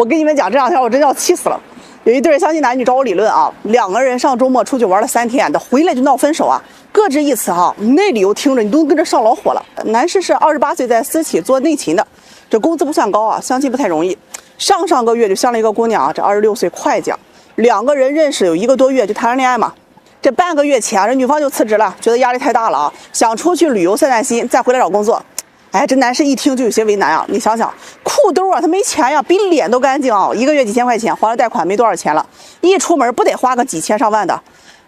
我跟你们讲，这两天我真要气死了。有一对相亲男女找我理论啊，两个人上周末出去玩了3天，回来就闹分手啊，各执一词哈。那理由听着你都跟着上老火了。男士是28岁，在私企做内勤的，这工资不算高啊，相亲不太容易。上个月就相了一个姑娘啊，这26岁会计，两个人认识有1个多月就谈上恋爱嘛。这半个月前，这女方就辞职了，觉得压力太大了啊，想出去旅游散散心，再回来找工作。哎，这男士一听就有些为难啊！你想想，裤兜啊，他没钱呀，比脸都干净啊！1个月几千块钱，还了贷款没多少钱了，一出门不得花个几千上万的。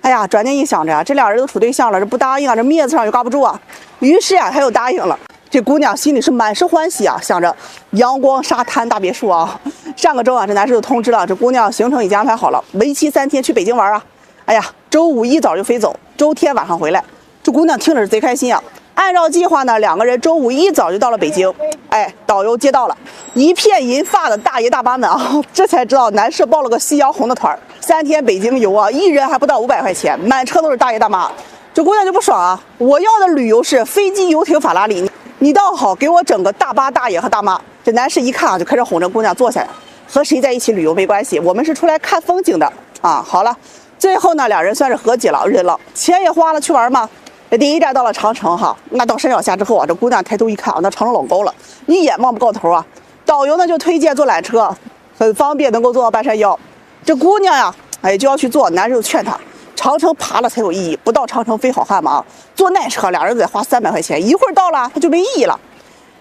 哎呀，转念一想着，这俩人都处对象了，这不答应啊，这面子上又挂不住啊。于是啊，他又答应了。这姑娘心里是满是欢喜啊，想着阳光沙滩大别墅啊。上个周啊，这男士就通知了，这姑娘行程已经安排好了，为期3天去北京玩啊。哎呀，周五一早就飞走，周天晚上回来。这姑娘听着是贼开心啊。按照计划呢，两个人周五一早就到了北京。哎，导游接到了，一片银发的大爷大妈们啊，这才知道男士报了个夕阳红的团，3天北京游啊，一人还不到500块钱，满车都是大爷大妈。这姑娘就不爽啊，我要的旅游是飞机、游艇、法拉利，你倒好给我整个大巴大爷和大妈。这男士一看啊，就开始哄着姑娘坐下来，和谁在一起旅游没关系，我们是出来看风景的啊。好了，最后呢，俩人算是和解了，忍了，钱也花了，去玩嘛。这第一站到了长城哈，那到山脚下之后啊，这姑娘抬头一看啊，那长城老高了，一眼望不到头啊。导游呢就推荐坐缆车，很方便，能够坐到半山腰。这姑娘呀，哎就要去坐，男人就劝她，长城爬了才有意义，不到长城非好汉嘛啊。坐那车俩人得花300块钱，一会儿到了他就没意义了。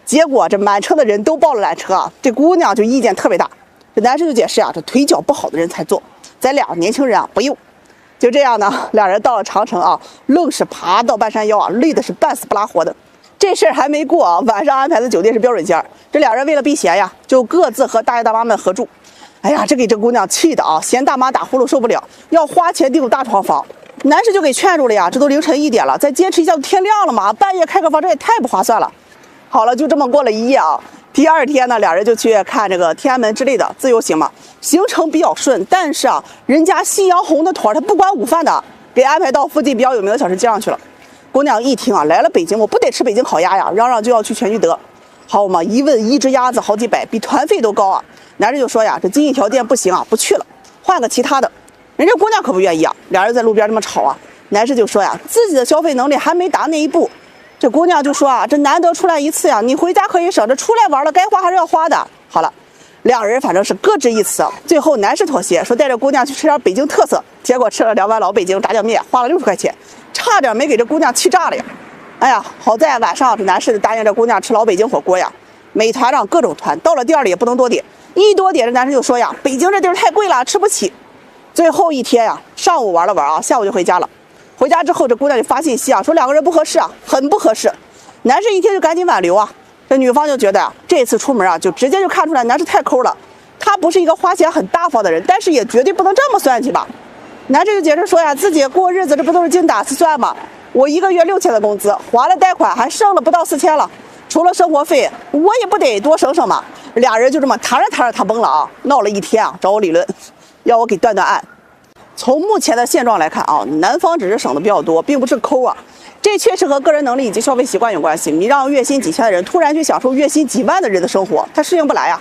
结果这满车的人都报了缆车啊，这姑娘就意见特别大。这男生就解释啊，这腿脚不好的人才坐，咱俩年轻人啊不用。就这样呢，俩人到了长城啊，愣是爬到半山腰啊，累的是半死不拉活的。这事儿还没过啊，晚上安排的酒店是标准间，这俩人为了避嫌呀，就各自和大爷大妈们合住。哎呀，这给这姑娘气的啊，嫌大妈打呼噜受不了，要花钱订大床房。男士就给劝住了呀，这都凌晨1点了，再坚持一下就天亮了嘛，半夜开个房这也太不划算了。好了，就这么过了一夜啊。第二天呢，俩人就去看这个天安门之类的自由行嘛，行程比较顺，但是啊，人家夕阳红的团他不管午饭的，给安排到附近比较有名的小吃街上去了。姑娘一听啊，来了北京，我不得吃北京烤鸭呀，嚷嚷就要去全聚德。好嘛，一问一只鸭子好几百，比团费都高啊。男人就说呀，这经济条件不行啊，不去了，换个其他的。人家姑娘可不愿意啊，俩人在路边这么吵啊。男士就说呀，自己的消费能力还没达那一步。这姑娘就说啊，这难得出来一次呀，你回家可以省着，出来玩了该花还是要花的。好了，两人反正是各执一词，最后男士妥协，说带着姑娘去吃点北京特色，结果吃了2碗老北京炸酱面，花了60块钱，差点没给这姑娘气炸了呀。哎呀，好在晚上这男士答应这姑娘吃老北京火锅呀，美团上各种团，到了店里也不能多点，一多点这男士就说呀，北京这地儿太贵了，吃不起。最后一天呀，上午玩了玩啊，下午就回家了。回家之后，这姑娘就发信息啊，说两个人不合适啊，很不合适。男士一听就赶紧挽留啊，这女方就觉得呀，这次出门啊，就直接就看出来男士太抠了，他不是一个花钱很大方的人，但是也绝对不能这么算计吧。男士就解释说呀，自己过日子这不都是精打细算吗？我1个月6000的工资，还了贷款还剩了不到4000了，除了生活费，我也不得多省省嘛。俩人就这么谈着谈着他崩了啊，闹了一天啊，找我理论，要我给断断案。从目前的现状来看啊，男方只是省的比较多，并不是抠啊，这确实和个人能力以及消费习惯有关系。你让月薪几千的人突然去享受月薪几万的人的生活，他适应不来呀。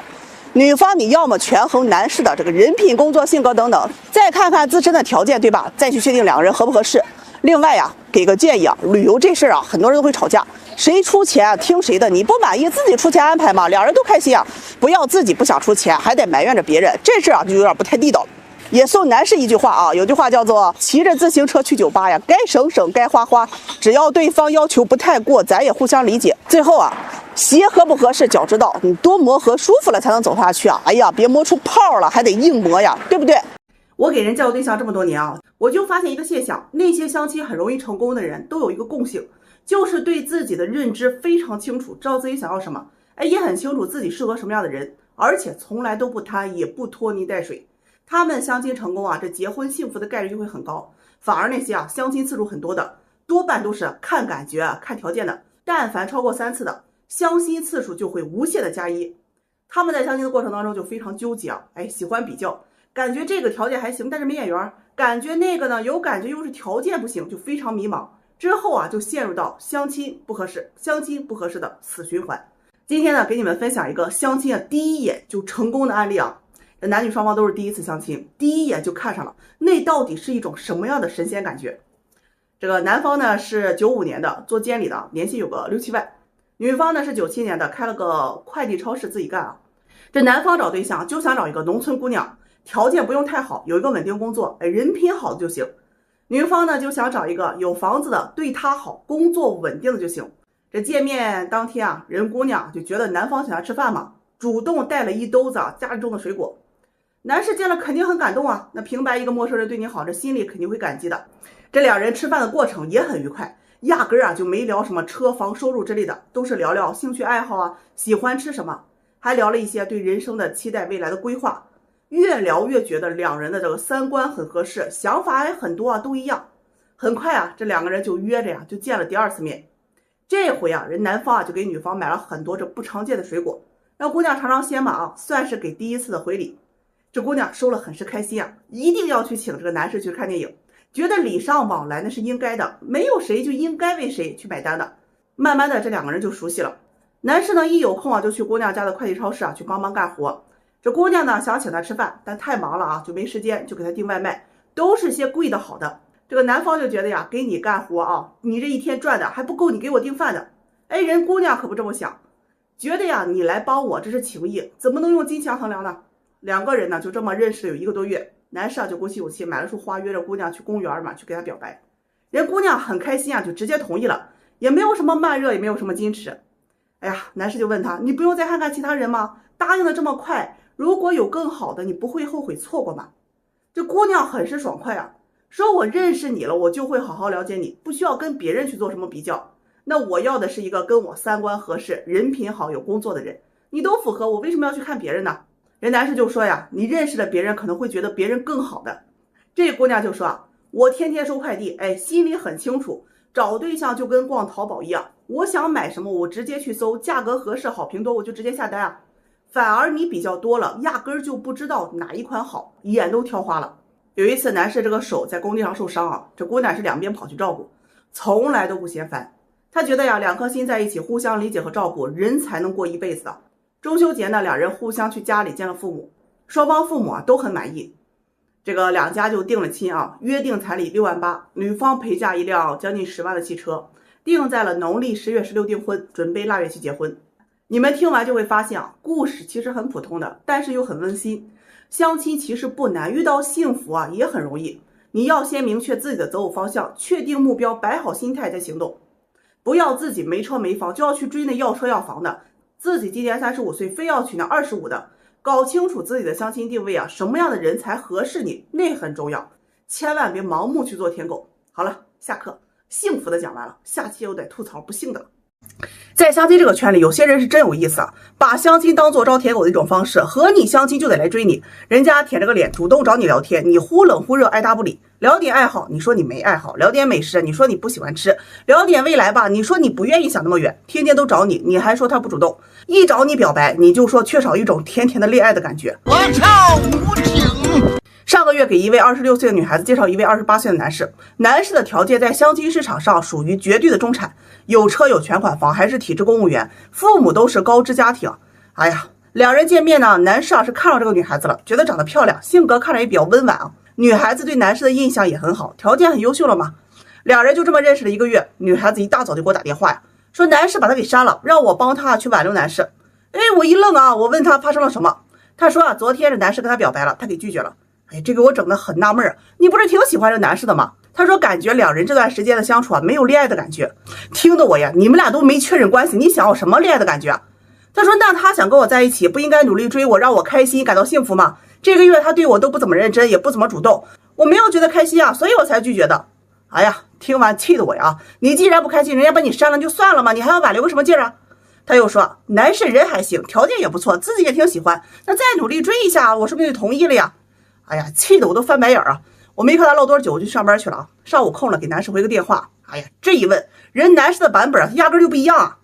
女方你要么权衡男士的这个人品、工作性格等等，再看看自身的条件，对吧？再去确定两个人合不合适。另外呀，给个建议啊，旅游这事儿啊，很多人都会吵架，谁出钱啊，听谁的，你不满意自己出钱安排嘛，两人都开心啊，不要自己不想出钱，还得埋怨着别人，这事儿啊就有点不太地道了。也送男士一句话啊，有句话叫做骑着自行车去酒吧呀，该省省该花花，只要对方要求不太过，咱也互相理解。最后啊，鞋合不合适脚知道，你多磨合舒服了才能走下去啊。哎呀，别磨出泡了还得硬磨呀，对不对？我给人介绍对象这么多年啊，我就发现一个现象，那些相亲很容易成功的人都有一个共性，就是对自己的认知非常清楚，知道自己想要什么，也很清楚自己适合什么样的人，而且从来都不贪也不拖泥带水。他们相亲成功啊，这结婚幸福的概率就会很高。反而那些啊相亲次数很多的，多半都是看感觉、看条件的。但凡超过3次的，相亲次数就会无限的加1。他们在相亲的过程当中就非常纠结啊，喜欢比较，感觉这个条件还行，但是没眼缘；感觉那个呢有感觉，又是条件不行，就非常迷茫。之后啊就陷入到相亲不合适、相亲不合适的死循环。今天呢，给你们分享一个相亲第一眼就成功的案例啊。这男女双方都是第一次相亲，第一眼就看上了，那到底是一种什么样的神仙感觉？这个男方呢是95年的，做监理的，年薪有个6、7万；女方呢是97年的，开了个快递超市自己干啊。这男方找对象就想找一个农村姑娘，条件不用太好，有一个稳定工作，人品好的就行。女方呢就想找一个有房子的，对她好，工作稳定的就行。这见面当天啊，人姑娘就觉得男方请她吃饭嘛，主动带了一兜子家里种的水果。男士见了肯定很感动啊，那平白一个陌生人对你好，这心里肯定会感激的。这两人吃饭的过程也很愉快，压根就没聊什么车房收入之类的，都是聊聊兴趣爱好啊，喜欢吃什么，还聊了一些对人生的期待、未来的规划。越聊越觉得两人的这个三观很合适，想法也很多啊，都一样。很快啊，这两个人就约着呀，就见了第2次面。这回啊，人男方啊就给女方买了很多这不常见的水果，让姑娘尝尝鲜嘛啊，算是给第一次的回礼。这姑娘收了很是开心啊，一定要去请这个男士去看电影，觉得礼尚往来那是应该的，没有谁就应该为谁去买单的。慢慢的这两个人就熟悉了。男士呢一有空啊就去姑娘家的快递超市啊去帮忙干活。这姑娘呢想请他吃饭，但太忙了啊就没时间，就给他订外卖，都是些贵的好的。这个男方就觉得呀，给你干活啊，你这一天赚的还不够你给我订饭的。哎，人姑娘可不这么想，觉得呀你来帮我这是情谊，怎么能用金钱衡量呢？两个人呢就这么认识了有1个多月，男士啊就鼓起勇气买了束花，约着姑娘去公园嘛，去给她表白。人姑娘很开心啊，就直接同意了，也没有什么慢热，也没有什么矜持。哎呀，男士就问他，你不用再看看其他人吗？答应的这么快，如果有更好的，你不会后悔错过吗？这姑娘很是爽快啊，说我认识你了，我就会好好了解你，不需要跟别人去做什么比较。那我要的是一个跟我三观合适、人品好、有工作的人，你都符合，我为什么要去看别人呢？人男士就说呀，你认识了别人可能会觉得别人更好的。这姑娘就说啊，我天天收快递，哎，心里很清楚，找对象就跟逛淘宝一样，我想买什么我直接去搜，价格合适好评多我就直接下单啊。反而你比较多了，压根儿就不知道哪一款好，眼都挑花了。有一次男士这个手在工地上受伤啊，这姑娘是两边跑去照顾，从来都不嫌烦。他觉得呀，两颗心在一起，互相理解和照顾，人才能过一辈子的。中秋节呢，两人互相去家里见了父母，双方父母啊都很满意。这个两家就定了亲啊，约定彩礼6万8，女方陪嫁一辆将近10万的汽车，定在了农历10月16订婚，准备腊月期结婚。你们听完就会发现啊，故事其实很普通的，但是又很温馨。相亲其实不难，遇到幸福啊也很容易。你要先明确自己的择偶方向，确定目标，摆好心态再行动。不要自己没车没房就要去追那要车要房的，自己今年35岁非要娶那25的，搞清楚自己的相亲定位啊，什么样的人才合适你，那很重要，千万别盲目去做舔狗。好了，下课，幸福的讲完了，下期又得吐槽不幸的了。在相亲这个圈里，有些人是真有意思啊，把相亲当做招舔狗的一种方式，和你相亲就得来追你，人家舔着个脸主动找你聊天，你忽冷忽热爱答不理，聊点爱好你说你没爱好，聊点美食你说你不喜欢吃，聊点未来吧你说你不愿意想那么远，天天都找你，你还说他不主动，一找你表白你就说缺少一种甜甜的恋爱的感觉。我操无情。上个月给一位26岁的女孩子介绍一位28岁的男士，男士的条件在相亲市场上属于绝对的中产，有车有全款房，还是体制公务员，父母都是高知家庭。哎呀，两人见面呢，男士啊是看上这个女孩子了，觉得长得漂亮，性格看着也比较温婉啊。女孩子对男士的印象也很好，条件很优秀了嘛。两人就这么认识了1个月，女孩子一大早就给我打电话呀，说男士把她给删了，让我帮她去挽留男士。哎，我一愣啊，我问他发生了什么，他说啊，昨天这男士跟他表白了，他给拒绝了。哎，这给我整得很纳闷，你不是挺喜欢这男士的吗？他说感觉两人这段时间的相处啊，没有恋爱的感觉。听得我呀，你们俩都没确认关系，你想要什么恋爱的感觉啊？他说那他想跟我在一起，不应该努力追我，让我开心感到幸福吗？这个月他对我都不怎么认真，也不怎么主动，我没有觉得开心啊，所以我才拒绝的。哎呀，听完气得我呀，你既然不开心，人家把你删了就算了嘛，你还要挽留个什么劲儿啊？他又说男士人还行，条件也不错，自己也挺喜欢，那再努力追一下，我是不是就同意了呀？哎呀，气得我都翻白眼啊！我没看他唠多久，我就上班去了啊。上午空了，给男士回个电话。哎呀，这一问，人男士的版本啊，压根就不一样啊。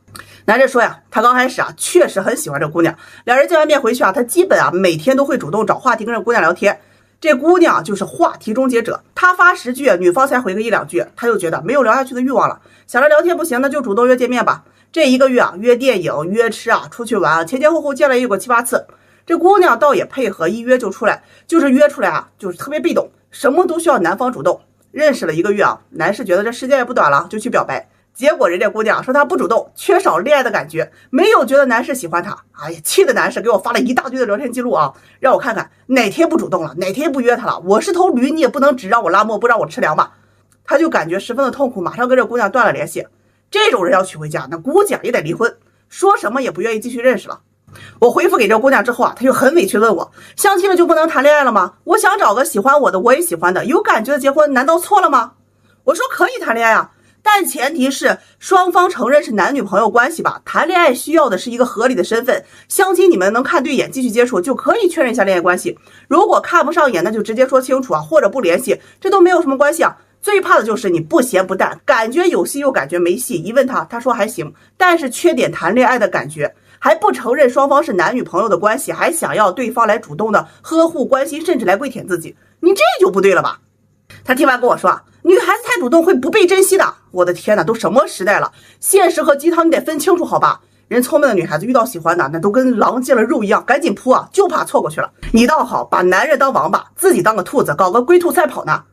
男士说呀，他刚开始啊，确实很喜欢这姑娘。两人见完面回去啊，他基本啊每天都会主动找话题跟这姑娘聊天。这姑娘就是话题终结者，他发10句，女方才回个1、2句，他就觉得没有聊下去的欲望了，想着聊天不行，那就主动约见面吧。这1个月啊，约电影、约吃啊，出去玩啊，前前后后见了也有个7、8次。这姑娘倒也配合，一约就出来，就是约出来啊，就是特别被动，什么都需要男方主动。认识了1个月啊，男士觉得这时间也不短了，就去表白。结果人家姑娘说她不主动，缺少恋爱的感觉，没有觉得男士喜欢她。哎呀，气的男士给我发了一大堆的聊天记录啊，让我看看哪天不主动了，哪天不约她了。我是头驴，你也不能只让我拉磨，不让我吃粮吧？他就感觉十分的痛苦，马上跟这姑娘断了联系。这种人要娶回家，那估计也得离婚，说什么也不愿意继续认识了。我回复给这姑娘之后啊，她就很委屈问我，相亲了就不能谈恋爱了吗？我想找个喜欢我的，我也喜欢的，有感觉的结婚难道错了吗？我说可以谈恋爱啊，但前提是双方承认是男女朋友关系吧。谈恋爱需要的是一个合理的身份，相亲你们能看对眼继续接触就可以确认一下恋爱关系，如果看不上眼那就直接说清楚啊，或者不联系，这都没有什么关系啊。最怕的就是你不咸不淡，感觉有戏又感觉没戏。一问他说还行，但是缺点谈恋爱的感觉，还不承认双方是男女朋友的关系，还想要对方来主动的呵护关心，甚至来跪舔自己，你这就不对了吧？他听完跟我说啊，女孩子太主动会不被珍惜的。我的天哪，都什么时代了，现实和鸡汤你得分清楚好吧？人聪明的女孩子遇到喜欢的那都跟狼见了肉一样，赶紧扑啊，就怕错过去了。你倒好，把男人当王八，自己当个兔子，搞个龟兔赛跑呢。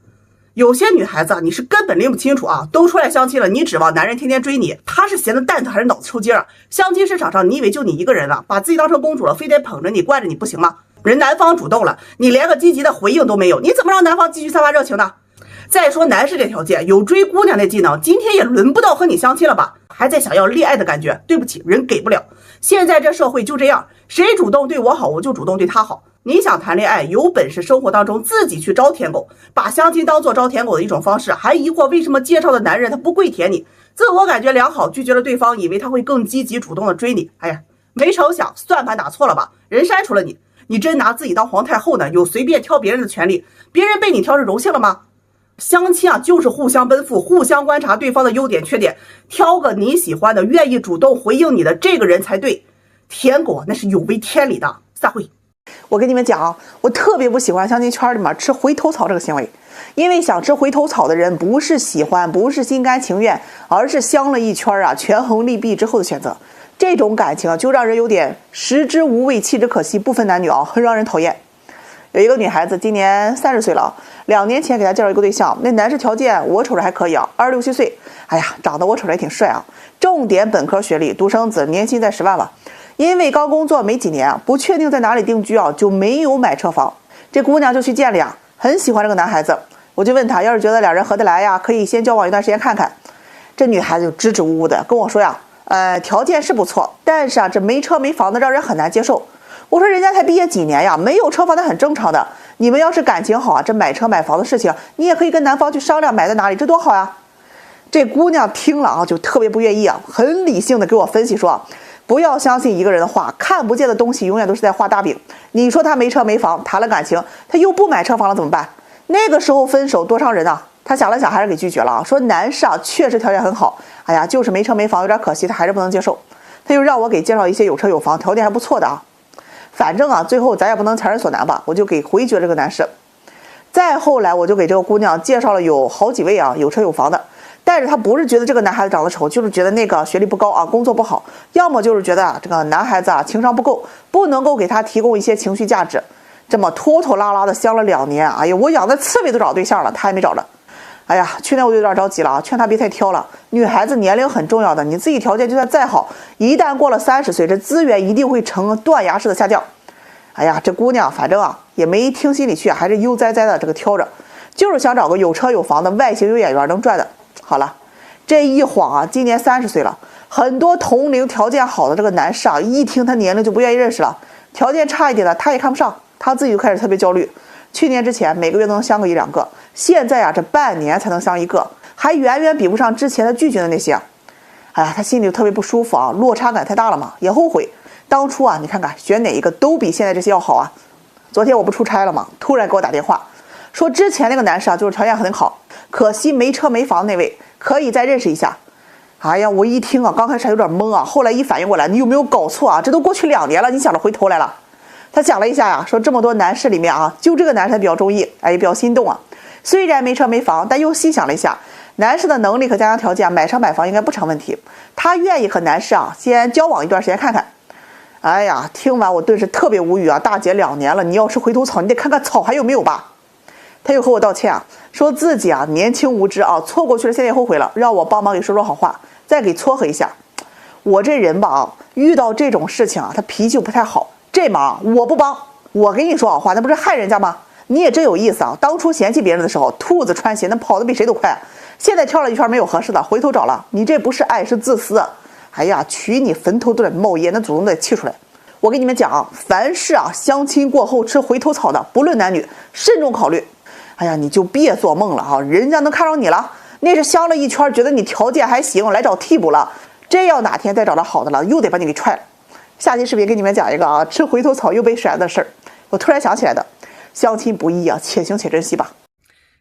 有些女孩子你是根本拎不清楚啊，都出来相亲了，你指望男人天天追你，他是闲的蛋疼还是脑子抽筋啊？相亲市场上你以为就你一个人了，把自己当成公主了，非得捧着你惯着你不行吗？人男方主动了，你连个积极的回应都没有，你怎么让男方继续散发热情呢？再说男士这条件，有追姑娘的技能，今天也轮不到和你相亲了吧？还在想要恋爱的感觉，对不起，人给不了。现在这社会就这样，谁主动对我好，我就主动对他好。你想谈恋爱，有本事生活当中自己去招舔狗，把相亲当做招舔狗的一种方式，还疑惑为什么介绍的男人他不跪舔你，自我感觉良好，拒绝了对方，以为他会更积极主动的追你。哎呀，没成想算盘打错了吧，人删除了你，你真拿自己当皇太后呢？有随便挑别人的权利，别人被你挑是荣幸了吗？相亲啊，就是互相奔赴，互相观察对方的优点缺点，挑个你喜欢的，愿意主动回应你的这个人才对。舔狗那是有违天理的。散会。我跟你们讲，我特别不喜欢相亲圈里面吃回头草这个行为，因为想吃回头草的人不是喜欢，不是心甘情愿，而是相了一圈啊，权衡利弊之后的选择。这种感情啊，就让人有点食之无味，弃之可惜，不分男女啊，很让人讨厌。有一个女孩子今年30岁了，2年前给她介绍一个对象，那男士条件我瞅着还可以啊，26、7岁，哎呀，长得我瞅着也挺帅啊，重点本科学历，独生子，年薪在10万了。因为刚工作没几年，不确定在哪里定居啊，就没有买车房。这姑娘就去见了呀，很喜欢这个男孩子。我就问她，要是觉得两人合得来呀，可以先交往一段时间看看。这女孩子就支支吾吾的跟我说呀，条件是不错，但是啊，这没车没房的让人很难接受。我说人家才毕业几年呀，没有车房那很正常的。你们要是感情好啊，这买车买房的事情，你也可以跟男方去商量买在哪里，这多好呀。这姑娘听了啊，就特别不愿意啊，很理性的给我分析说，不要相信一个人的话，看不见的东西永远都是在画大饼。你说他没车没房，谈了感情，他又不买车房了怎么办？那个时候分手多伤人啊！他想了想还是给拒绝了啊，说男士啊确实条件很好，哎呀就是没车没房有点可惜，他还是不能接受。他又让我给介绍一些有车有房条件还不错的啊。反正啊最后咱也不能强人所难吧，我就给回绝这个男士。再后来我就给这个姑娘介绍了有好几位啊有车有房的，但是他不是觉得这个男孩子长得丑，就是觉得那个学历不高啊，工作不好，要么就是觉得啊这个男孩子啊情商不够，不能够给他提供一些情绪价值。这么拖拖拉拉的相了2年，哎呀，我养的刺猬都找对象了，他还没找着。哎呀，去年我就有点着急了啊，劝他别太挑了。女孩子年龄很重要的，你自己条件就算再好，一旦过了30岁，这资源一定会呈断崖式的下降。哎呀，这姑娘反正啊也没听心里去，还是悠哉哉的这个挑着，就是想找个有车有房的，外形有眼缘能赚的。好了，这一晃啊，今年30岁了，很多同龄条件好的这个男士啊，一听他年龄就不愿意认识了，条件差一点的他也看不上，他自己就开始特别焦虑。去年之前每个月都能相个1、2个，现在啊这半年才能相1个，还远远比不上之前他拒绝的那些。哎呀，他心里就特别不舒服啊，落差感太大了嘛，也后悔当初啊，你看看选哪一个都比现在这些要好啊。昨天我不出差了嘛，突然给我打电话说之前那个男士啊就是条件很好，可惜没车没房那位可以再认识一下。哎呀，我一听啊，刚开始还有点懵啊，后来一反应过来，你有没有搞错啊？这都过去2年了，你想着回头来了。他想了一下呀，说这么多男士里面啊，就这个男士比较中意，哎，也比较心动啊。虽然没车没房，但又细想了一下，男士的能力和家庭条件，买车买房应该不成问题。他愿意和男士啊先交往一段时间看看。哎呀，听完我顿时特别无语啊！大姐2年了，你要是回头草，你得看看草还有没有吧。他又和我道歉啊，说自己啊年轻无知啊，错过去了，现在后悔了，让我帮忙给说说好话，再给撮合一下。我这人吧啊，遇到这种事情啊，他脾气不太好，这忙我不帮，我给你说好话，那不是害人家吗？你也真有意思啊！当初嫌弃别人的时候，兔子穿鞋那跑得比谁都快，现在跳了一圈没有合适的，回头找了，你这不是爱是自私。哎呀，娶你坟头都得冒烟，那祖宗得气出来。我跟你们讲啊，凡是啊相亲过后吃回头草的，不论男女，慎重考虑。哎呀，你就别做梦了啊！人家能看上你了，那是相了一圈，觉得你条件还行，来找替补了。这要哪天再找到好的了，又得把你给踹了。下期视频给你们讲一个啊吃回头草又被甩的事儿。我突然想起来的，相亲不易啊，且行且珍惜吧。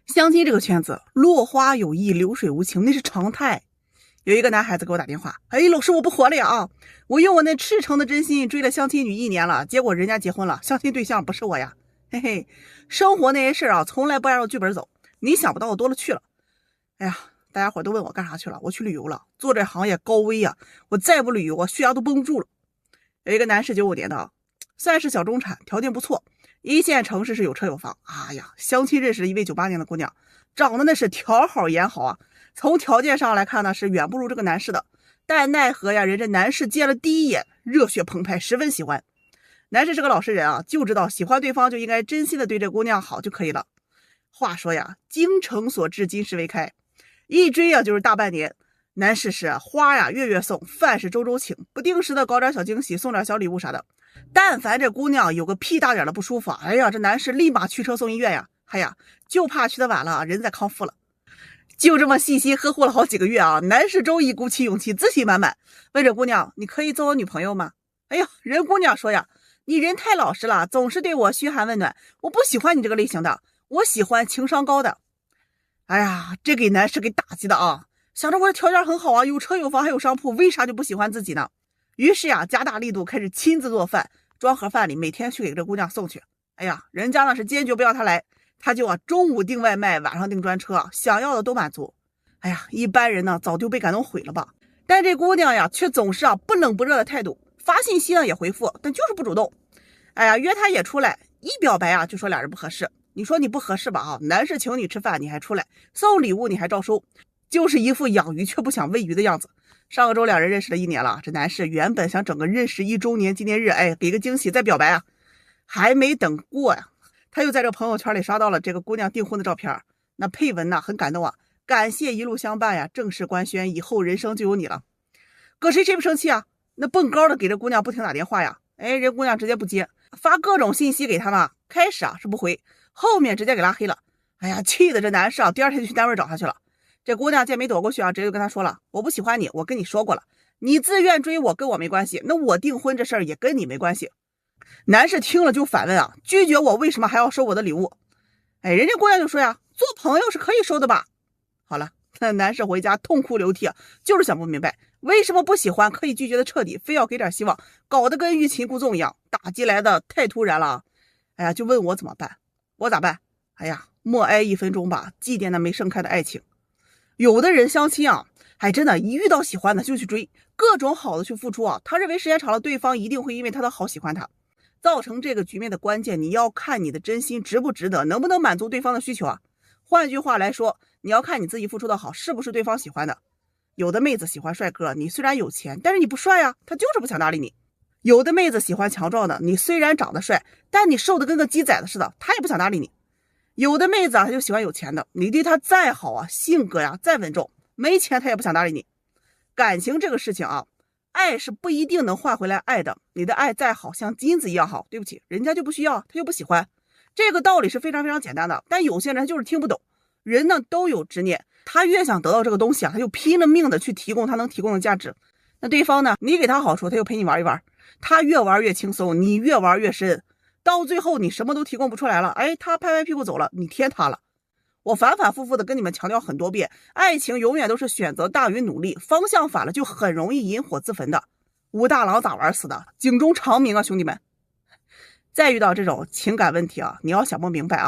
相亲这个圈子，落花有意，流水无情，那是常态。有一个男孩子给我打电话，哎，老师我不活了呀啊！我用我那赤诚的真心追了相亲女1年了，结果人家结婚了，相亲对象不是我呀。嘿嘿，生活那些事啊，从来不按照剧本走，你想不到我多了去了。哎呀，大家伙都问我干啥去了，我去旅游了，做这行业高危呀，我再不旅游啊，血压都绷不住了。有一个男士95年的啊，算是小中产，条件不错，1线城市是有车有房。哎呀，相亲认识了一位98年的姑娘，长得那是条好眼好啊，从条件上来看呢是远不如这个男士的，但奈何呀，人这男士见了第一眼热血澎湃，十分喜欢。男士是个老实人啊，就知道喜欢对方就应该真心的对这姑娘好就可以了。话说呀，精诚所至，金石为开，一追啊就是大半年。男士是花呀月月送，饭是周周请，不定时的搞点小惊喜，送点小礼物啥的。但凡这姑娘有个屁大点的不舒服，哎呀，这男士立马驱车送医院呀。哎呀，就怕去的晚了，人在康复了。就这么细心呵护了好几个月啊，男士终于鼓起勇气，自信满满，问这姑娘：“你可以做我女朋友吗？”哎呀，人姑娘说呀：“你人太老实了，总是对我嘘寒问暖，我不喜欢你这个类型的，我喜欢情商高的。”哎呀，这给男士给打击的啊！想着我的条件很好啊，有车有房还有商铺，为啥就不喜欢自己呢？于是呀，加大力度开始亲自做饭，装盒饭里，每天去给这姑娘送去。哎呀，人家呢是坚决不要他来，他就中午订外卖，晚上订专车，想要的都满足。哎呀，一般人呢早就被感动毁了吧？但这姑娘呀，却总是不冷不热的态度，发信息呢也回复，但就是不主动。哎呀，约他也出来，一表白就说俩人不合适。你说你不合适吧啊？男士请你吃饭你还出来，送礼物你还照收，就是一副养鱼却不想喂鱼的样子。上个周两人认识了1年了，这男士原本想整个认识1周年纪念日，给个惊喜再表白还没等过呀，他又在这朋友圈里刷到了这个姑娘订婚的照片，那配文很感动啊，感谢一路相伴呀，正式官宣以后人生就有你了。搁谁不生气啊？那蹦高的给这姑娘不停打电话呀，人姑娘直接不接，发各种信息给他呢，开始是不回，后面直接给拉黑了。哎呀，气的这男士第二天就去单位找他去了。这姑娘见没躲过去直接就跟他说了，我不喜欢你，我跟你说过了，你自愿追我跟我没关系，那我订婚这事儿也跟你没关系。男士听了就反问拒绝我为什么还要收我的礼物？人家姑娘就说呀，做朋友是可以收的吧。好了，那男士回家痛哭流涕就是想不明白为什么不喜欢可以拒绝的彻底，非要给点希望，搞得跟欲擒故纵一样，打击来的太突然了。哎呀，就问我怎么办？我咋办？哎呀，默哀1分钟吧，祭奠那没盛开的爱情。有的人相亲真的，一遇到喜欢的就去追，各种好的去付出他认为时间长了，对方一定会因为他的好喜欢他。造成这个局面的关键，你要看你的真心值不值得，能不能满足对方的需求换句话来说，你要看你自己付出的好是不是对方喜欢的。有的妹子喜欢帅哥，你虽然有钱，但是你不帅她就是不想搭理你。有的妹子喜欢强壮的，你虽然长得帅，但你瘦的跟个鸡崽子似的，她也不想搭理你。有的妹子她就喜欢有钱的，你对她再好性格再稳重，没钱她也不想搭理你。感情这个事情爱是不一定能换回来爱的，你的爱再好，像金子一样好，对不起，人家就不需要，他就不喜欢。这个道理是非常非常简单的，但有些人就是听不懂。人呢都有执念，他越想得到这个东西他就拼了命的去提供他能提供的价值。那对方呢，你给他好处，他就陪你玩一玩，他越玩越轻松，你越玩越深，到最后你什么都提供不出来了，他拍拍屁股走了，你天塌了。我反反复复的跟你们强调很多遍，爱情永远都是选择大于努力，方向反了就很容易引火自焚的。武大郎咋玩死的？警钟长鸣兄弟们。再遇到这种情感问题你要想不明白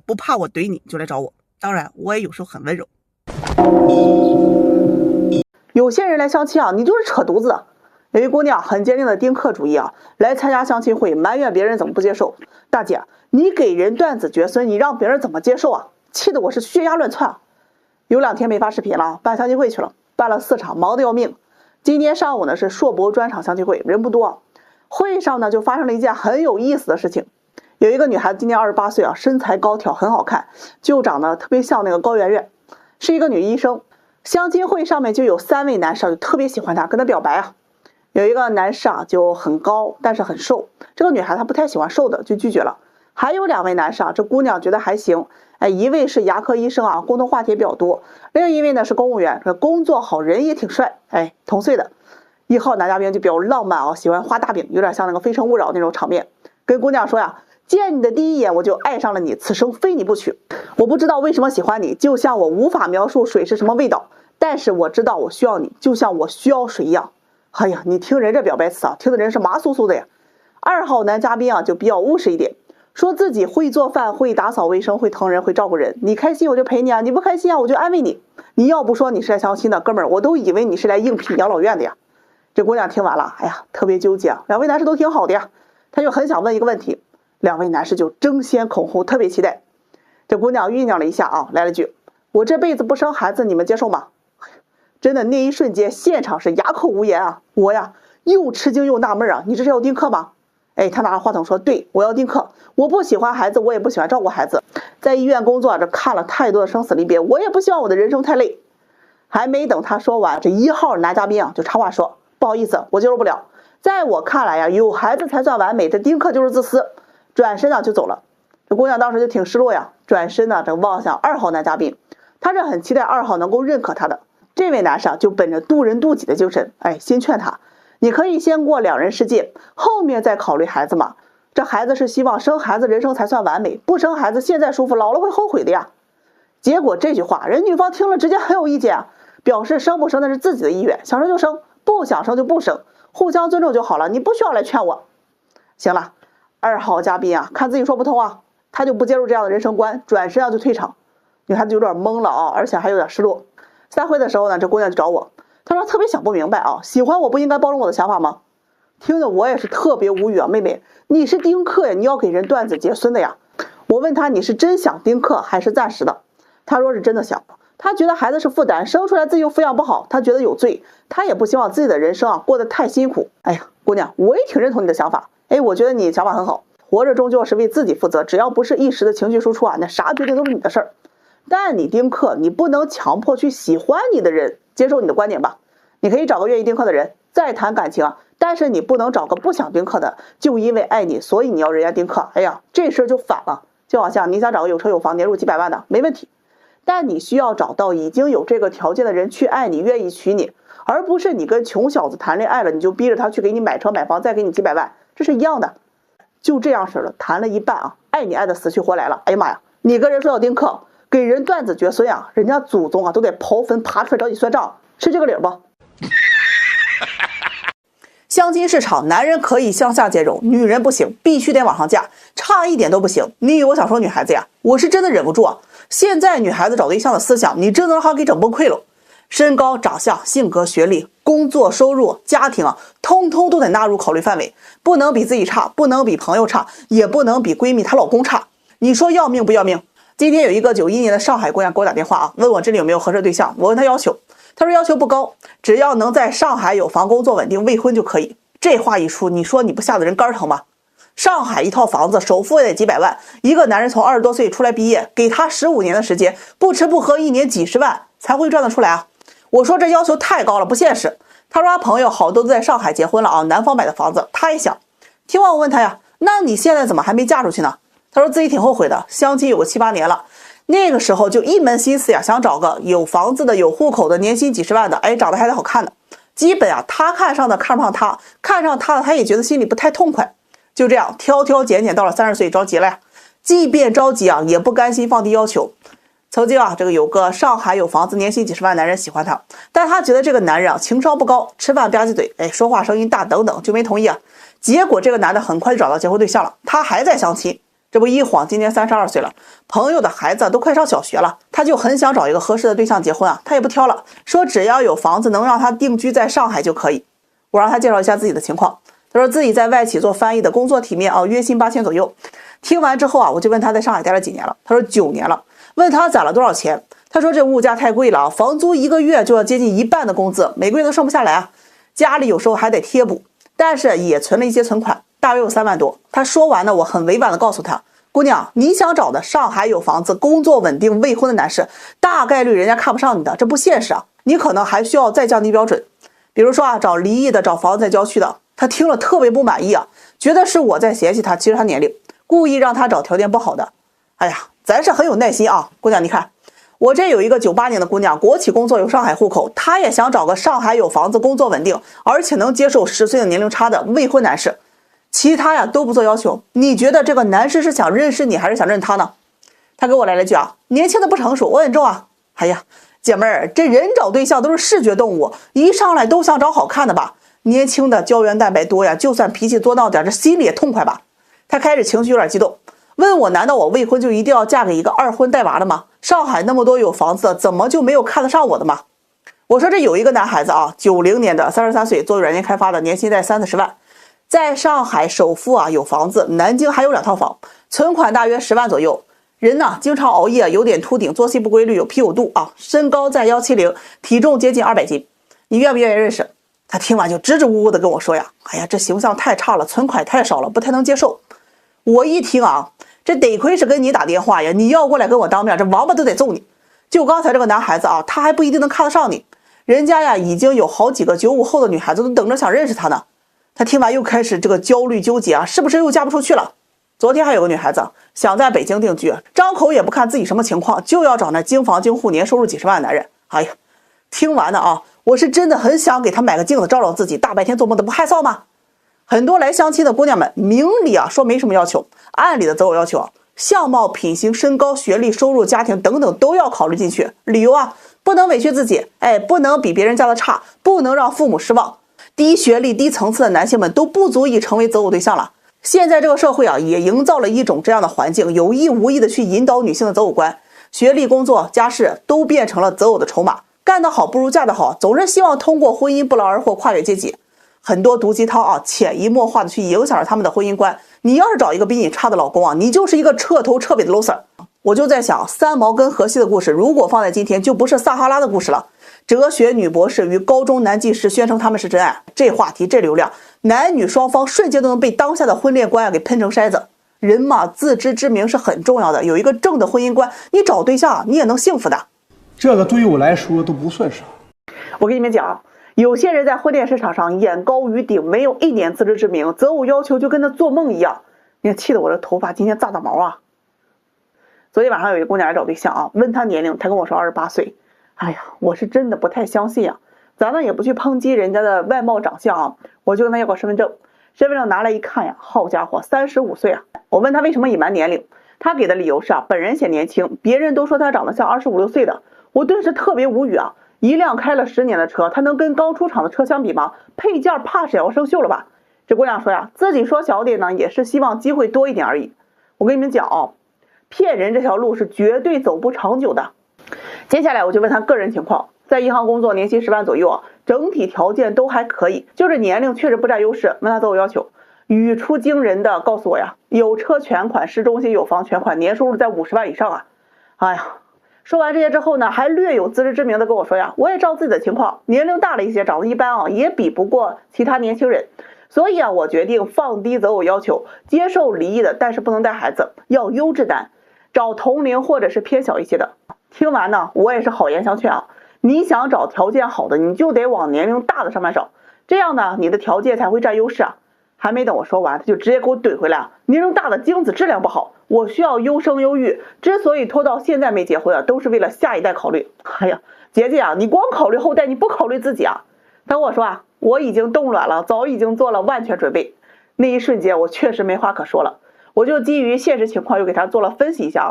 不怕我怼你就来找我，当然我也有时候很温柔。有些人来相亲你就是扯犊子，有一姑娘很坚定的丁克主义啊，来参加相亲会，埋怨别人怎么不接受。大姐，你给人断子绝孙，你让别人怎么接受啊？气得我是血压乱窜啊！有2天没发视频了，办相亲会去了，办了4场，忙得要命。今天上午呢是硕博专场相亲会，人不多。会上呢就发生了一件很有意思的事情。有一个女孩子今年28岁啊，身材高挑，很好看，就长得特别像那个高圆圆，是一个女医生。相亲会上面就有3位男士就特别喜欢她，跟她表白啊。有一个男士啊就很高，但是很瘦，这个女孩她不太喜欢瘦的，就拒绝了。还有2位男士啊，这姑娘觉得还行，一位是牙科医生啊，共同话题比较多；另一位呢是公务员，工作好，人也挺帅，同岁的。1号男嘉宾就比较浪漫啊，喜欢画大饼，有点像那个《非诚勿扰》那种场面，跟姑娘说呀，见你的第一眼我就爱上了你，此生非你不娶。我不知道为什么喜欢你，就像我无法描述水是什么味道，但是我知道我需要你，就像我需要水一样。哎呀，你听人这表白词啊，听的人是麻酥酥的呀。2号男嘉宾啊就比较务实一点，说自己会做饭，会打扫卫生，会疼人，会照顾人。你开心我就陪你啊，你不开心啊我就安慰你。你要不说你是来相亲的，哥们儿，我都以为你是来应聘养老院的呀。这姑娘听完了，哎呀，特别纠结啊。2位男士都挺好的呀，她就很想问一个问题，2位男士就争先恐后，特别期待。这姑娘酝酿了一下啊，来了句：“我这辈子不生孩子，你们接受吗？”真的那一瞬间，现场是哑口无言啊！我呀，又吃惊又纳闷啊！你这是要丁克吗？他拿着话筒说：“对，我要丁克。我不喜欢孩子，我也不喜欢照顾孩子。在医院工作，这看了太多的生死离别，我也不希望我的人生太累。”还没等他说完，这1号男嘉宾啊就插话说：“不好意思，我接受不了。在我看来呀，有孩子才算完美，这丁克就是自私。”转身呢就走了。这姑娘当时就挺失落呀，转身呢这望向2号男嘉宾，她是很期待2号能够认可她的。这位男士就本着渡人渡己的精神，先劝他，你可以先过2人世界，后面再考虑孩子嘛。这孩子是希望生孩子人生才算完美，不生孩子现在舒服，老了会后悔的呀。结果这句话人女方听了直接很有意见啊，表示生不生那是自己的意愿，想生就生，不想生就不生，互相尊重就好了，你不需要来劝我。行了，2号嘉宾啊，看自己说不通啊，他就不接受这样的人生观，转身就退场。女孩子有点懵了啊，而且还有点失落。散会的时候呢，这姑娘就找我，她说特别想不明白啊，喜欢我不应该包容我的想法吗？听得我也是特别无语啊，妹妹，你是丁克呀，你要给人断子绝孙的呀。我问她你是真想丁克还是暂时的？她说是真的想，她觉得孩子是负担，生出来自己又抚养不好，她觉得有罪，她也不希望自己的人生啊过得太辛苦。哎呀，姑娘，我也挺认同你的想法，我觉得你想法很好，活着终究是为自己负责，只要不是一时的情绪输出啊，那啥决定都是你的事儿。但你丁克，你不能强迫去喜欢你的人接受你的观点吧？你可以找个愿意丁克的人再谈感情啊，但是你不能找个不想丁克的，就因为爱你，所以你要人家丁克。哎呀，这事就反了。就好像你想找个有车有房、年入几百万的，没问题，但你需要找到已经有这个条件的人去爱你，愿意娶你，而不是你跟穷小子谈恋爱了，你就逼着他去给你买车买房，再给你几百万，这是一样的。就这样式的，谈了一半啊，爱你爱的死去活来了。哎呀妈呀，你跟人说要丁克，给人断子绝孙啊，人家祖宗啊都得刨坟爬出来找你算账，是这个理儿不？相亲市场，男人可以向下兼容，女人不行，必须得往上架，差一点都不行。你以为我想说女孩子呀？我是真的忍不住啊！现在女孩子找对象的思想，你真能让她给整崩溃了。身高、长相、性格、学历、工作、收入、家庭啊，通通都得纳入考虑范围，不能比自己差，不能比朋友差，也不能比闺蜜她老公差。你说要命不要命？今天有一个91年的上海姑娘给我打电话啊，问我这里有没有合适对象。我问她要求，她说要求不高，只要能在上海有房工作稳定，未婚就可以。这话一出，你说你不吓得人肝疼吗？上海一套房子首付也得几百万，一个男人从20多岁出来毕业，给他15年的时间，不吃不喝1年几十万才会赚得出来啊！我说这要求太高了，不现实。他说他朋友好多都在上海结婚了啊，南方买的房子，他也想。听完我问他呀，那你现在怎么还没嫁出去呢？他说自己挺后悔的，相亲有个7、8年了，那个时候就一门心思呀，想找个有房子的、有户口的、年薪几十万的，长得还得好看的。基本啊，他看上的看不上他，看上他的他也觉得心里不太痛快。就这样挑挑拣拣，到了30岁着急了呀。即便着急啊，也不甘心放低要求。曾经啊，这个有个上海有房子、年薪几十万男人喜欢他，但他觉得这个男人啊情商不高，吃饭吧唧嘴，说话声音大等等，就没同意啊。结果这个男的很快就找到结婚对象了，他还在相亲。这不一晃今年32岁了，朋友的孩子都快上小学了，他就很想找一个合适的对象结婚啊，他也不挑了，说只要有房子能让他定居在上海就可以。我让他介绍一下自己的情况。他说自己在外企做翻译的，工作体面啊，月薪8000左右。听完之后啊，我就问他在上海待了几年了，他说9年了。问他攒了多少钱，他说这物价太贵了啊，房租1个月就要接近1半的工资，每个月都剩不下来啊，家里有时候还得贴补，但是也存了一些存款，大约有3万多。他说完呢，我很委婉的告诉他，姑娘，你想找的上海有房子、工作稳定、未婚的男士，大概率人家看不上你的，这不现实啊，你可能还需要再降低标准，比如说啊，找离异的，找房子在郊区的。他听了特别不满意啊，觉得是我在嫌弃他，其实他年龄，故意让他找条件不好的。哎呀，咱是很有耐心啊，姑娘，你看我这有一个98年的姑娘，国企工作，有上海户口，她也想找个上海有房子、工作稳定，而且能接受10岁的年龄差的未婚男士，其他呀都不做要求。你觉得这个男士是想认识你还是想认他呢？他给我来了句啊，年轻的不成熟，我稳重啊。哎呀，姐妹儿，这人找对象都是视觉动物，一上来都想找好看的吧？年轻的胶原蛋白多呀，就算脾气作闹点，这心里也痛快吧？他开始情绪有点激动，问我难道我未婚就一定要嫁给一个2婚带娃的吗？上海那么多有房子的，怎么就没有看得上我的吗？我说这有一个男孩子啊，90年的33岁，做软件开发的，年薪在30-40万，在上海首付啊有房子，南京还有2套房，存款大约10万左右。人呢经常熬夜，有点秃顶，作息不规律，有啤酒肚啊，身高在170，体重接近200斤。你愿不愿意认识？他听完就支支吾吾的跟我说呀，哎呀，这形象太差了，存款太少了，不太能接受。我一听啊，这得亏是跟你打电话呀，你要过来跟我当面，这王八都得揍你。就刚才这个男孩子啊，他还不一定能看得上你，人家呀已经有好几个95后的女孩子都等着想认识他呢。他听完又开始这个焦虑纠结啊，是不是又嫁不出去了？昨天还有个女孩子想在北京定居，张口也不看自己什么情况，就要找那京房京户年收入几十万的男人。哎呀，听完了啊，我是真的很想给他买个镜子照照自己，大白天做梦的不害臊吗？很多来相亲的姑娘们，明里啊说没什么要求，暗里的择偶要求啊，相貌、品行、身高、学历、收入、家庭等等都要考虑进去。理由啊，不能委屈自己，不能比别人家的差，不能让父母失望。低学历、低层次的男性们都不足以成为择偶对象了。现在这个社会啊，也营造了一种这样的环境，有意无意的去引导女性的择偶观，学历、工作、家世都变成了择偶的筹码。干得好不如嫁得好，总是希望通过婚姻不劳而获，跨越阶级。很多毒鸡汤啊，潜移默化的去影响着他们的婚姻观。你要是找一个比你差的老公啊，你就是一个彻头彻尾的 loser。我就在想，三毛跟荷西的故事，如果放在今天，就不是撒哈拉的故事了。哲学女博士与高中男技师宣称他们是真爱，这话题这流量，男女双方瞬间都能被当下的婚恋观给喷成筛子。人嘛，自知之明是很重要的，有一个正的婚姻观，你找对象你也能幸福的。这个对于我来说都不算啥。我跟你们讲，有些人在婚恋市场上眼高于顶，没有一点自知之明，择偶要求就跟他做梦一样。你看，气得我的头发今天炸毛啊！昨天晚上有一个姑娘来找对象啊，问她年龄，她跟我说28岁。哎呀，我是真的不太相信啊。咱们也不去抨击人家的外貌长相啊，我就跟她要个身份证，身份证拿来一看呀，好家伙，35岁啊！我问她为什么隐瞒年龄，她给的理由是啊，本人显年轻，别人都说她长得像25、26岁的。我顿时特别无语啊！一辆开了10年的车，她能跟刚出厂的车相比吗？配件怕是也要生锈了吧？这姑娘说呀，自己说小点呢，也是希望机会多一点而已。我跟你们讲啊，骗人这条路是绝对走不长久的。接下来我就问她个人情况，在银行工作，年薪10万左右啊，整体条件都还可以，就是年龄确实不占优势。问她择偶要求，语出惊人的告诉我呀，有车全款，市中心有房全款，年收入在50万以上啊！哎呀，说完这些之后呢，还略有自知之明的跟我说呀，我也照自己的情况，年龄大了一些，长得一般啊，也比不过其他年轻人，所以啊，我决定放低择偶要求，接受离异的，但是不能带孩子，要优质男，找同龄或者是偏小一些的。听完呢，我也是好言相劝啊，你想找条件好的，你就得往年龄大的上面找，这样呢，你的条件才会占优势啊。还没等我说完，他就直接给我怼回来啊，年龄大的精子质量不好，我需要优生优育，之所以拖到现在没结婚啊，都是为了下一代考虑。哎呀，姐姐啊，你光考虑后代，你不考虑自己啊？他跟我说啊，我已经冻卵了，早已经做了万全准备。那一瞬间我确实没话可说了，我就基于现实情况又给他做了分析一下啊。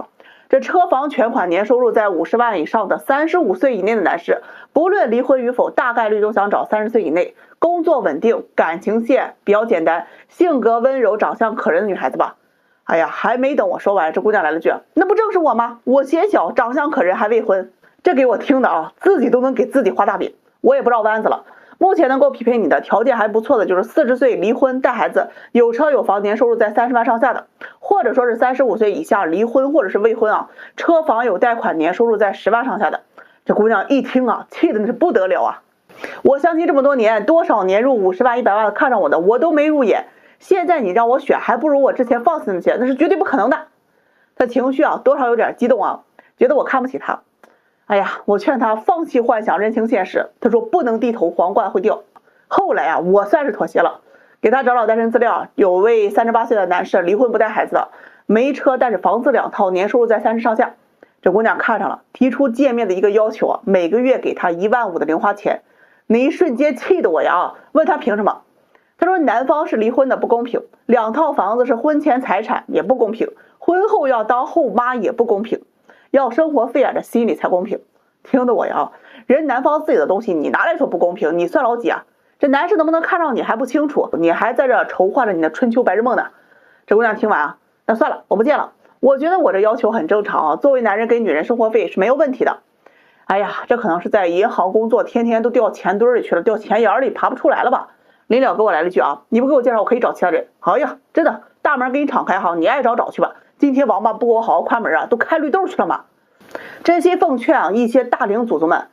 这车房全款，年收入在50万以上的35岁以内的男士，不论离婚与否，大概率都想找30岁以内，工作稳定，感情线比较简单，性格温柔，长相可人的女孩子吧。哎呀，还没等我说完，这姑娘来了句，那不正是我吗？我显小，长相可人，还未婚。这给我听的啊，自己都能给自己画大饼，我也不绕弯子了。目前能够匹配你的条件还不错的就是40岁离婚带孩子有车有房年收入在30万上下的，或者说是35岁以下离婚或者是未婚啊，车房有贷款年收入在10万上下的。这姑娘一听啊，气的那是不得了啊！我相亲这么多年，多少年入50万100万的看上我的我都没入眼，现在你让我选还不如我之前放肆那些，那是绝对不可能的。她情绪啊多少有点激动啊，觉得我看不起她。哎呀，我劝他放弃幻想，认清现实。他说不能低头，皇冠会掉。后来啊，我算是妥协了，给他找找单身资料，有位38岁的男士，离婚不带孩子的，没车但是房子2套，年收入在30上下。这姑娘看上了，提出见面的一个要求啊，每个月给他15000的零花钱。那一瞬间气得我呀，问他凭什么？他说男方是离婚的不公平，2套房子是婚前财产也不公平，婚后要当后妈也不公平。要生活费啊，这心里才公平。听得我呀，人男方自己的东西你拿来说不公平，你算老几啊？这男士能不能看上你还不清楚，你还在这筹划着你的春秋白日梦呢。这姑娘听完啊，那算了，我不见了。我觉得我这要求很正常啊，作为男人给女人生活费是没有问题的。哎呀，这可能是在银行工作，天天都掉钱堆里去了，掉钱眼里爬不出来了吧。临了给我来了句啊，你不给我介绍，我可以找其他人。哎呀，真的，大门给你敞开哈，你爱找找去吧。今天王八不给我好好关门啊，都开绿豆去了吗？真心奉劝啊，一些大龄祖宗们，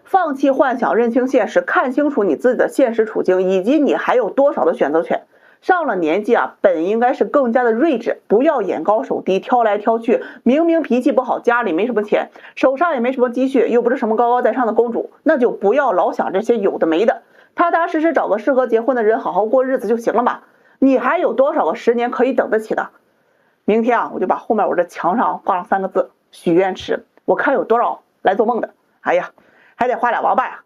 放弃幻想，认清现实，看清楚你自己的现实处境，以及你还有多少的选择权。上了年纪啊，本应该是更加的睿智，不要眼高手低，挑来挑去。明明脾气不好，家里没什么钱，手上也没什么积蓄，又不是什么高高在上的公主，那就不要老想这些有的没的，踏踏实实找个适合结婚的人，好好过日子就行了嘛。你还有多少个10年可以等得起的？明天啊，我就把后面我这墙上挂上3个字：许愿池。我看有多少来做梦的。哎呀，还得花2王八呀。